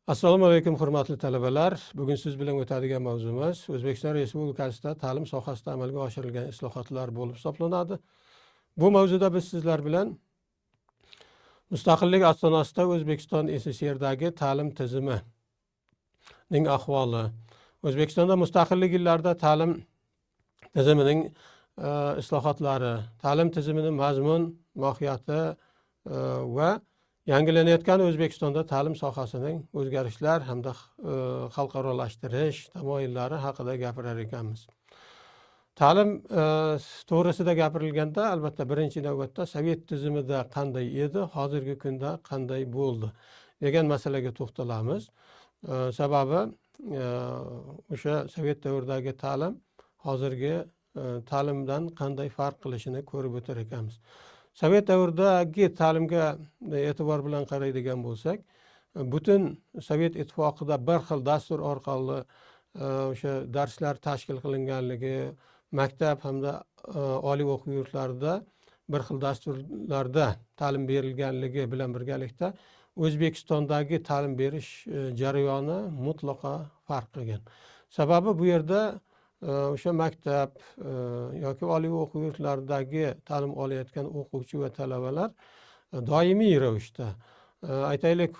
Assalomu alaykum hurmatli talabalar. Bugun siz bilan o'tadigan mavzumiz O'zbekiston Respublikasida ta'lim sohasida amalga oshirilgan islohotlar bo'lib hisoblanadi. Bu mavzuda biz sizlar bilan mustaqillik asosida O'zbekiston SSRdagi ta'lim tizimining ahvoli, O'zbekistonda mustaqillik yillarida ta'lim tizimining islohotlari, ta'lim tizimining mazmun, mohiyati va yangilanayotgan O'zbekistonda ta'lim sohasining o'zgarishlar hamda xalqarolashtirish tamoyillari haqida gapirar ekanmiz. Ta'lim to'g'risida gapirilganda albatta birinchi navbatda Sovet tizimida qanday edi, hozirgi kunda qanday bo'ldi degan masalaga to'xtalamiz. Sababi o'sha Sovet davridagi ta'lim hozirgi ta'limdan qanday farq qilishini ko'rib o'tar ekanmiz. Sovet davridagi ta'limga e'tibor bilan qaraydigan bo'lsak, butun Sovet ittifoqida bir xil dastur orqali o'sha darslar tashkil qilinganligi, maktab hamda oliy o'quv yurtlarida bir xil dasturlarda ta'lim berilganligi bilan birgalikda O'zbekistondagi ta'lim berish jarayoni mutlaqo farq qilgan. Sababi bu yerda o'sha maktab yoki oliy o'quv yurtlaridagi ta'lim olayotgan o'quvchi va talabalar doimiy ravishda, aytaylik,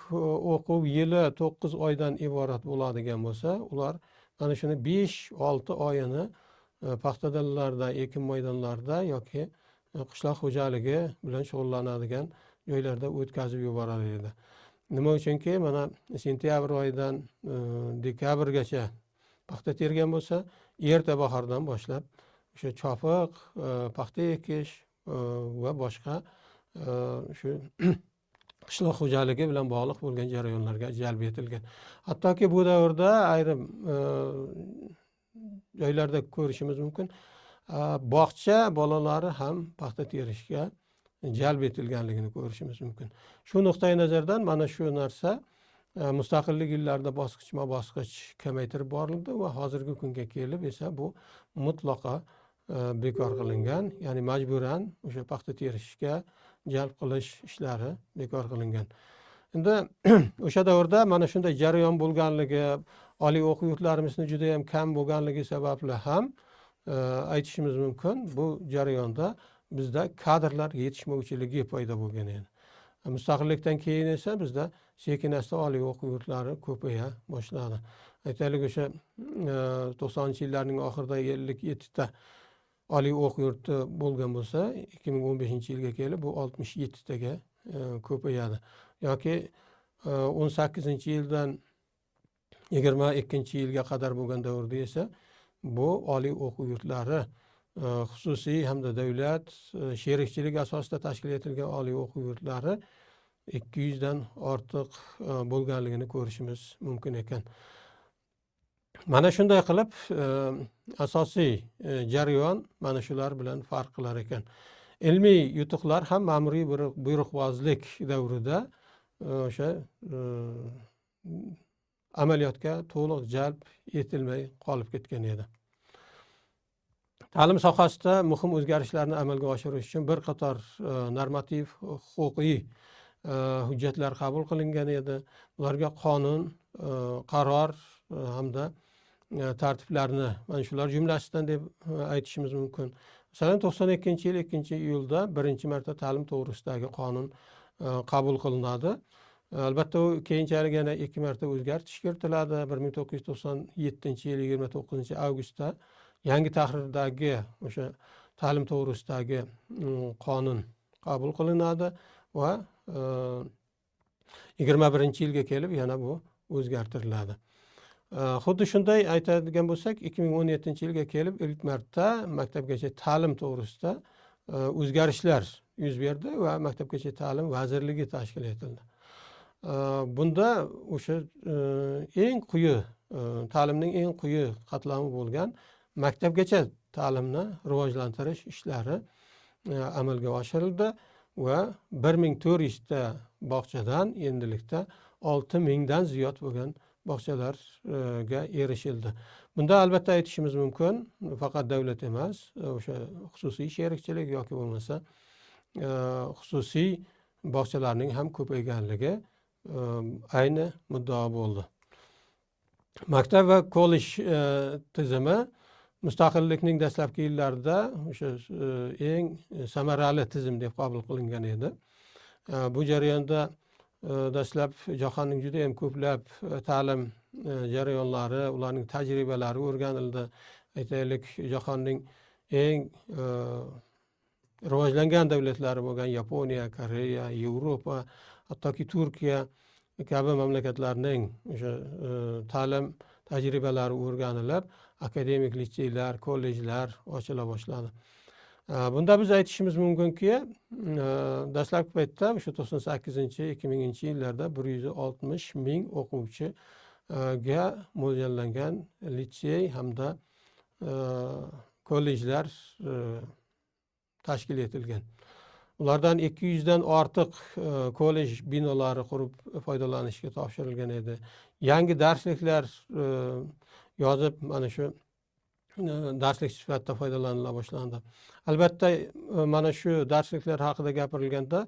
o'quv yili 9 oydan iborat bo'ladigan bo'lsa, ular mana shuni 5-6 oyini paxta dallarida, ekin maydonlarida yoki qishloq xo'jaligi bilan shug'ullanadigan joylarda o'tkazib yuborar edi. Nima uchunki, mana sentyabr oyidan dekabrgacha paxta tergan bo'lsa, erta bahordan boshlab o'sha chopiq, paxta ekish va boshqa shu qishloq xo'jaligi bilan bog'liq bo'lgan jarayonlarga jalb etilgan. Hattoki bu davrda ayrim joylarda ko'rishimiz mumkin, bog'cha bolalari ham paxta terishga jalb etilganligini ko'rishimiz mumkin. Shu nuqtai nazardan mana shu narsa mustaqillik yillarida bosqichma-bosqich kamaytirib borildi va hozirgi kunga kelib esa bu mutlaqo bekor qilingan, ya'ni majburan o'sha paxta terishga jalb qilish ishlari bekor qilingan. Endi o'sha davrda mana shunday jarayon bo'lganligi, oliy o'quv yurtlarimizni juda ham kam bo'lganligi sababli ham aytishimiz mumkin, bu jarayonda bizda kadrlar yetishmovchiligi paydo bo'lgan edi. Mustaqillikdan keyin esa bizda sekin-asta oliy o'quv yurtlari ko'paya boshladi. Aytaylik, o'sha 90-yillarning oxirida 57 ta oliy o'quv yurti bo'lgan bo'lsa, 2015-yilga kelib bu 67 taga ko'payadi. Yoki 18-yildan 22-yilga qadar bo'lgan davrda esa bu oliy o'quv yurtlari xususiy hamda davlat sherikchilik asosida tashkil etilgan oliy o'quv yurtlari 200 dan ortiq bo'lganligini ko'rishimiz mumkin ekan. Mana shunday qilib asosiy jarayon mana shular bilan farq qilar ekan. Ilmiy yutuqlar ham ma'muriy buyruqbozlik davrida o'sha amaliyotga to'liq jalb etilmay qolib ketgan edi. Ta'lim sohasida muhim o'zgarishlarni amalga oshirish uchun bir qator normativ huquqiy hujjatlar qabul qilingan edi. Ularga qonun, qaror hamda tartiblarni mana shular jumlasidan deb aytishimiz mumkin. Masalan, 92-yil 2-iyulda birinchi marta ta'lim to'g'risidagi qonun qabul qilinadi. Albatta, u keyinchalik yana 2 marta o'zgartirish kiritiladi. 1997-yil 29-avgustda yangi tahrirdagi o'sha ta'lim to'g'risidagi qonun qabul qilinadi va 21-yilga kelib yana bu o'zgartiriladi. Xuddi shunday aytadigan bo'lsak, 2017-yilga kelib ilk marta maktabgacha ta'lim to'g'risida o'zgarishlar yuz berdi va Maktabgacha ta'lim vazirligi tashkil etildi. Bunda o'sha eng quyi ta'limning eng quyi qatlami bo'lgan maktabgacha ta'limni rivojlantirish ishlari amalga oshirildi va 1400 ta bog'chadan endilikda 6000 dan ziyod bo'lgan bog'chalarga erishildi. Bunda albatta aytishimiz mumkin, faqat davlat emas, o'sha xususiy sherikchilik yoki bo'lmasa xususiy bog'chalarning ham ko'payganligi ayni muddao bo'ldi. Maktab va kollej tizimi mustaqillikning dastlabki yillarida o'sha eng samarali tizim deb qabul qilingan edi. Bu jarayonda dastlab jahonning juda ham ko'plab ta'lim jarayonlari, ularning tajribalari o'rganildi. Aytaylik, jahonning eng rivojlangan davlatlari bo'lgan Yaponiya, Koreya, Yevropa, hattoki Turkiya kabi mamlakatlarning o'sha ta'lim tajribalari o'rganilib, akademik litseylar, kollejlar ochila boshladi. Bunda biz aytishimiz mumkinki, dastlabki paytda o'sha 98-2000 yillarda 160 ming o'quvchiga mo'ljallangan litsey hamda kollejlar tashkil etilgan. Ulardan 200 dan ortiq kollej binolari qurib foydalanishga topshirilgan edi. Yangi darsliklar yozib, mana shu darslik sifatida foydalanila boshlandi. Albatta, mana shu darsliklar haqida gapirilganda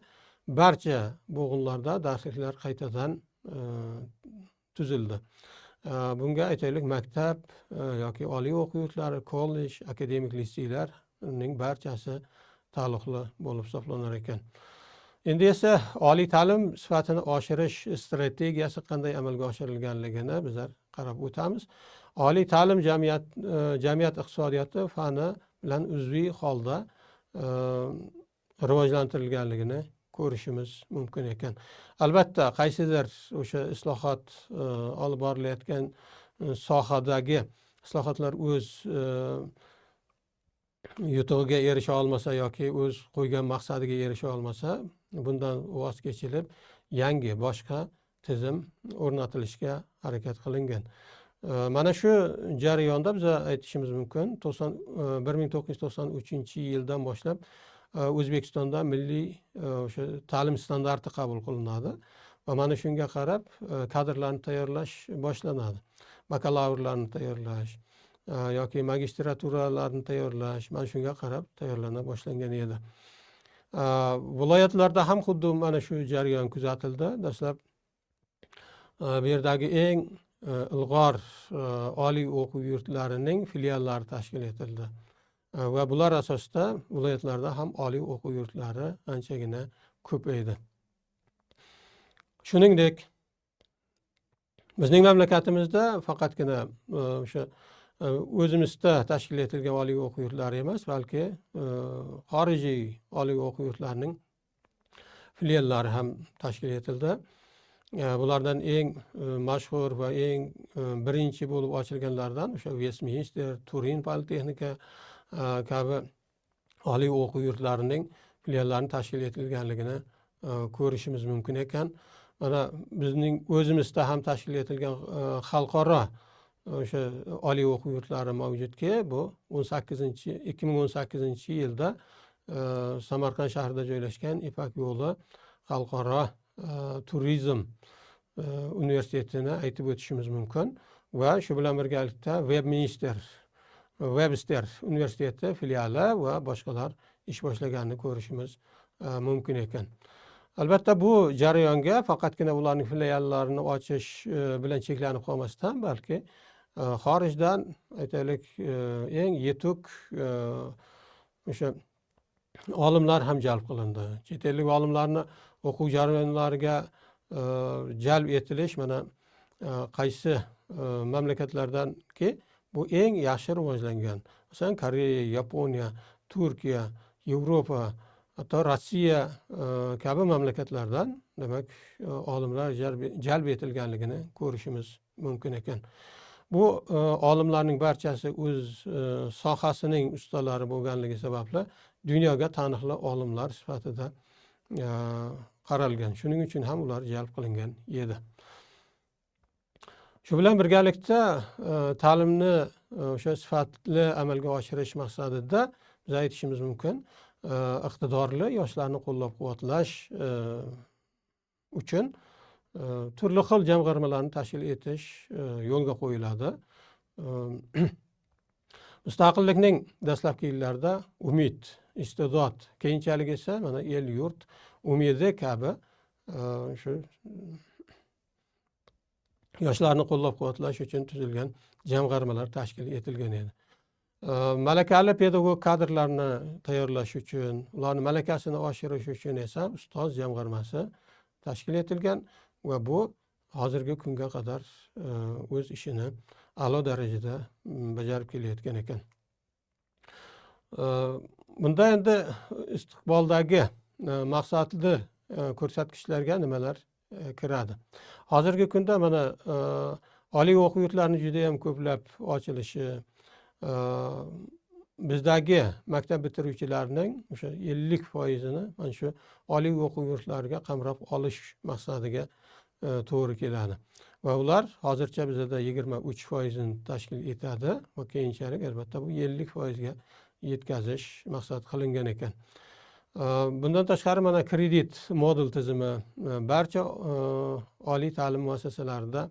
barcha bo'g'inlarda darsliklar qaytadan tuzildi. Bunga aytaylik, maktab yoki oliy o'quv yurtlari, kollej, akademik litseylarning barchasi taalluqli bo'lib hisoblanar ekan. Endi esa oliy ta'lim sifatini oshirish strategiyasi qanday amalga oshirilganligini bizlar qarab o'tamiz. Oliy ta'lim jamiyat iqtisodiyoti fani bilan uzviy holda rivojlantirilganligini ko'rishimiz mumkin ekan. Albatta, qaysidir o'sha islohot olib borilayotgan sohadagi islohotlar o'z yutug'iga erisha olmasa yoki o'z qo'ygan maqsadiga erisha olmasa, bundan voz kechilib yangi boshqa tizim o'rnatilishga harakat qilingan. Mana shu jarayonda biz aytishimiz mumkin, 1993-yildan boshlab O'zbekistonda milliy o'sha ta'lim standarti qabul qilinadi va mana shunga qarab kadrlarni tayyorlash boshlanadi. Bakalavrlarni tayyorlash yoki magistraturalarni tayyorlash mana shunga qarab tayyorlana boshlangan edi. Viloyatlarda ham xuddi mana shu jarayon kuzatildi. Dastlab bu yerdagi eng ilg'or oliy o'quv yurtlarining filiallari tashkil etildi va bular asosida viloyatlarda ham oliy o'quv yurtlari anchagina ko'paydi. Shuningdek, bizning mamlakatimizda faqatgina o'sha o'zimizda tashkil etilgan oliy o'quv yurtlari emas, balki xorijiy oliy o'quv yurtlarining filiallari ham tashkil etildi. Bulardan eng mashhur va eng birinchi bo'lib ochilganlardan o'sha Westminster, Turin politexnika kabi oliy o'quv yurtlarining filiallarini tashkil etilganligini ko'rishimiz mumkin ekan. Mana bizning o'zimizda ham tashkil etilgan xalqaro o'sha oliy o'quv yurtlari mavjudki, bu 2018-yilda Samarqand shahrida joylashgan Ipak yo'li xalqaro turizm universitetini aytib o'tishimiz mumkin va shu bilan birgalikda Webster universiteti filiali va boshqalar ish boshlaganini ko'rishimiz mumkin ekan. Albatta, bu jarayonga faqatgina ularning filiallarini ochish bilan cheklanib qolmasdan, balki xorijdan aytaylik eng yetuk o'sha olimlar ham jalb qilindi. Chet ellik olimlarni o'quv jarayonlariga jalb etilish mana qaysi mamlakatlardanki bu eng yaxshi rivojlangan. Masalan, Koreya, Yaponiya, Turkiya, Yevropa, hatto Rossiya kabi mamlakatlardan demak olimlar jalb etilganligini ko'rishimiz mumkin ekan. Bu olimlarning barchasi o'z sohasining ustalari bo'lganligi sababli dunyoga taniqli olimlar sifatida qaralgan. Shuning uchun ham ular jalb qilingan edi. Shu bilan birgalikda ta'limni o'sha sifatli amalga oshirish maqsadida biz aytishimiz mumkin, iqtidorli yoshlarni qo'llab-quvvatlash uchun turli xil jamg'armalarni tashkil etish yo'lga qo'yiladi. Mustaqillikning dastlabki yillarida umid, iste'dod, keyinchalik esa mana el yurt umidi kabi shu yoshlarni qo'llab-quvvatlash uchun tuzilgan jamg'armalar tashkil etilgan edi. Malakali pedagog kadrlarni tayyorlash uchun, ularning malakasini oshirish uchun esa ustoz jamg'armasi tashkil etilgan va bu hozirgi kunga qadar o'z ishini a'lo darajada bajarib kelayotgan ekan. Bunda endi istiqboldagi maqsadli ko'rsatkichlarga nimalar kiradi? Hozirgi kunda mana oliy o'quv yurtlarini juda ham ko'plab ochilishi, bizdagi maktab bitiruvchilarining o'sha 50%ni mana shu oliy o'quv yurtlariga qamrab olish maqsadiga to'g'ri keladi. Va ular hozircha bizda 23%ni tashkil etadi va keyinchalik albatta bu 50%ga yetkazish maqsad qilingan ekan. Bundan tashqari mana kredit modul tizimi barcha oliy ta'lim muassasalarida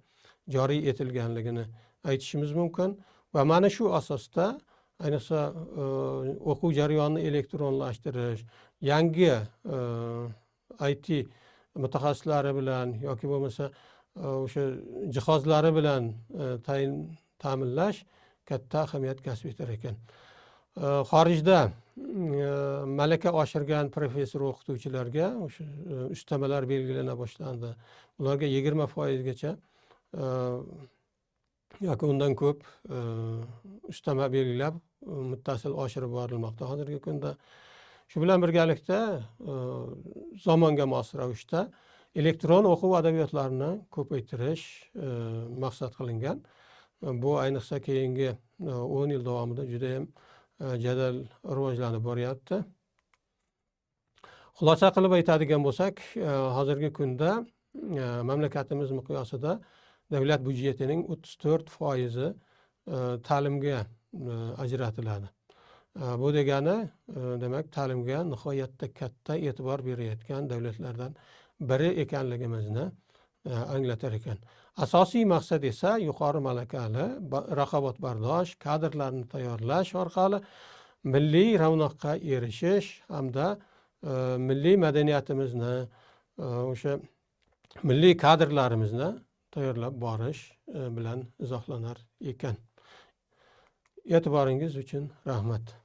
joriy etilganligini aytishimiz mumkin va mana shu asosda ayniqsa o'quv jarayonini elektronlashtirish, yangi IT mutaxassislari bilan yoki bo'lmasa o'sha jihozlari bilan ta'minlash katta ahamiyat kasb etar ekan. Xorijda malaka oshirgan professor o'qituvchilarga o'sha ustamalar belgilana boshlandi. Ularga 20% gacha yoki undan ko'p ustama belgilab muttasil oshirib borilmoqda hozirgi kunda. Shu bilan birgalikda zamonga mos ravishda elektron o'quv adabiyotlarini ko'paytirish maqsad qilingan. Bu ayniqsa keyingi 10 yil davomida juda ham jadal rivojlanib boryapti. Xulosa qilib aytadigan bo'lsak, hozirgi kunda mamlakatimiz miqyosida davlat byudjetining 34% ta'limga ajratiladi. Bu degani demak ta'limga nihoyatda katta e'tibor berayotgan davlatlardan biri ekanligimizni anglatar ekan. Asosiy maqsad esa yuqori malakali, raqobatbardosh kadrlarni tayyorlash orqali milliy ravnaqqa erishish hamda milliy madaniyatimizni, o'sha milliy kadrlarimizni tayyorlab borish bilan izohlanar ekan. E'tiboringiz uchun rahmat.